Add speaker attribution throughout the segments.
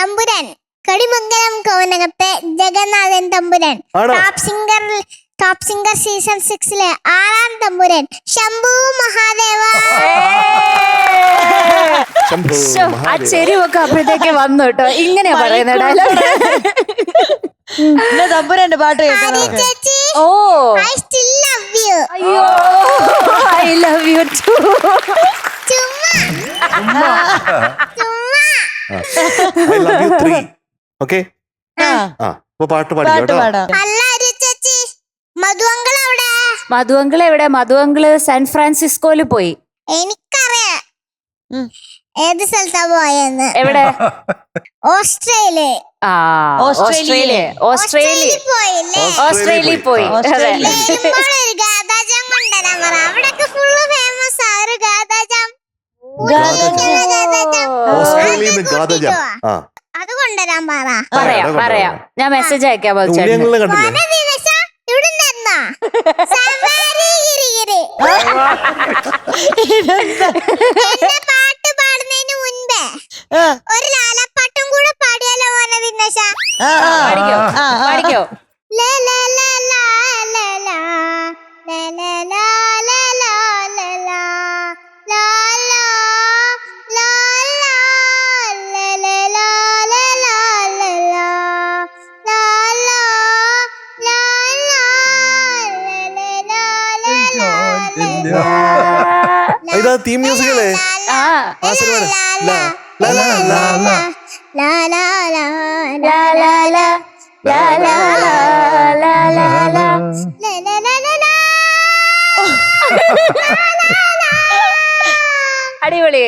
Speaker 1: തമ്പുരാൻ കടിമംഗലം കൗനകത്തെ ജഗന്നാഥൻ തമ്പുരാൻ. Top singer season 6 6-ാം തമ്പുരാൻ ശംഭു മഹാദേവ.
Speaker 2: ആ ചെരിവൊക്കെ അപ്പോഴത്തേക്ക് വന്നു കേട്ടോ. ഇങ്ങനെയാ പറയുന്ന ഡയലോഗ്.
Speaker 3: തമ്പുരാന്റെ പാട്ട്
Speaker 1: ചേച്ചി,
Speaker 2: ഓ
Speaker 1: I still love you.
Speaker 2: അയ്യോ ഐ ലവ് യു ടു.
Speaker 1: ചുമ്മാ
Speaker 4: I love you 3. Okay? പാട്ട് പാടി കേട്ടോ.
Speaker 1: അല്ല ചേച്ചി, മധുവങ്കൾ എവിടെ?
Speaker 2: മധുവങ്കിള് എവിടെ? മധുവങ്കിള് സാൻ ഫ്രാൻസിസ്കോയില് പോയി.
Speaker 1: എനിക്കറിയാം ഏത് സ്ഥലത്താ പോയെന്ന്.
Speaker 2: എവിടെ?
Speaker 1: ഓസ്ട്രേലിയ.
Speaker 2: ഓസ്ട്രേലിയ പോയി.
Speaker 1: ഒരു ഗാഥാജാം കൊണ്ടുവരാൻ പറ. അവിടൊക്കെ ഫുള്ള് ഫേമസ് ആ ഒരു ഗാഥാജാം.
Speaker 4: ഓസ്ട്രേലിയയിൽ ഗാഥജാം.
Speaker 1: അത് കൊണ്ടുവരാൻ പറ.
Speaker 2: പറയാം. ഞാൻ മെസ്സേജ് അയക്കാം. പാട്ട് പാടുന്നതിന് മുൻപേ ഒരു ലാലപ്പാട്ടും കൂടെ പാടിയാലോ മോനെ ദിനേശ? പഠിക്കോ?
Speaker 4: ഇതാ തീം മ്യൂസിക്കല്ലേ?
Speaker 2: അടിപൊളി.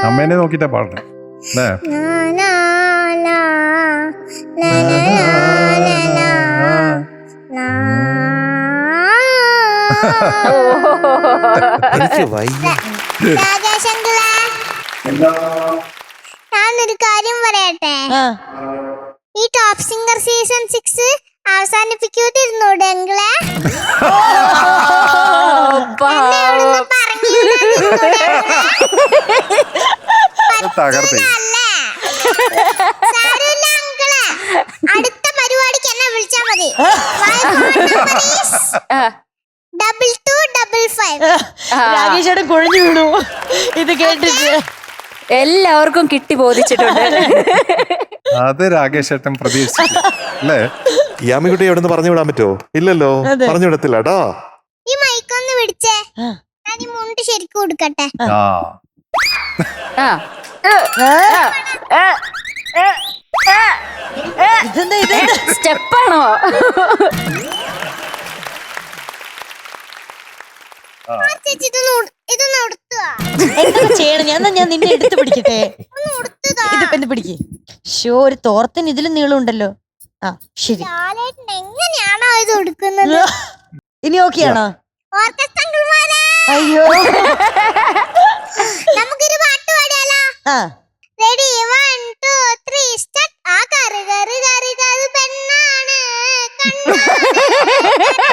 Speaker 5: അമ്മേനെ നോക്കിട്ടാ പാടണേ.
Speaker 1: ഞാനൊരു കാര്യം പറയട്ടെ. ഈ ടോപ്പ് സിംഗർ സീസൺ 6 അവസാനിപ്പിക്കൂട്ടിരുന്നൂടെ അങ്കിളെ? അടുത്ത പരിപാടിക്ക് എന്നെ വിളിച്ചാ മതി. 2255.
Speaker 3: രാജേഷേട്ടൻ കൊഴിഞ്ഞു വീണു ഇത് കേട്ടിട്ട്.
Speaker 2: എല്ലാവർക്കും കിട്ടി ബോധിച്ചിട്ടുണ്ട്.
Speaker 5: അത് രാകേഷേട്ടൻ പ്രതീക്ഷിച്ചില്ല അല്ലേ?
Speaker 4: യാമിക്കുട്ടി എവിടെ നിന്ന് പറഞ്ഞു വിടാൻ പറ്റുമോ? ഇല്ലല്ലോ, പറഞ്ഞു വിടത്തില്ല കേട്ടോ.
Speaker 1: ഈ മൈക്കൊന്ന് പിടിച്ചേ, ഞാൻ ഈ മുണ്ട് ശരിക്കും കൊടുക്കട്ടെ.
Speaker 2: സ്റ്റെപ്പാണോ?
Speaker 3: ചെയ്യണം ഞാൻ നിന്നെ എടുത്ത് പിടിക്കട്ടെ. ഇതിപ്പോ പിടിക്കേ. ഷോ ഒരു തോർത്തിന് ഇതിലും നീളമുണ്ടല്ലോ. ശരി,
Speaker 1: എങ്ങനെയാണോ ഇത് കൊടുക്കുന്നത്?
Speaker 3: ഇനി ഓക്കെയാണോ? അയ്യോ,
Speaker 1: നമുക്കൊരു പാട്ട് പാടിയാലോ? Ready, 1 2 3 start. ആ കറി കറി കറി കറി പെണ്ണാണ് കണ്ണാണ്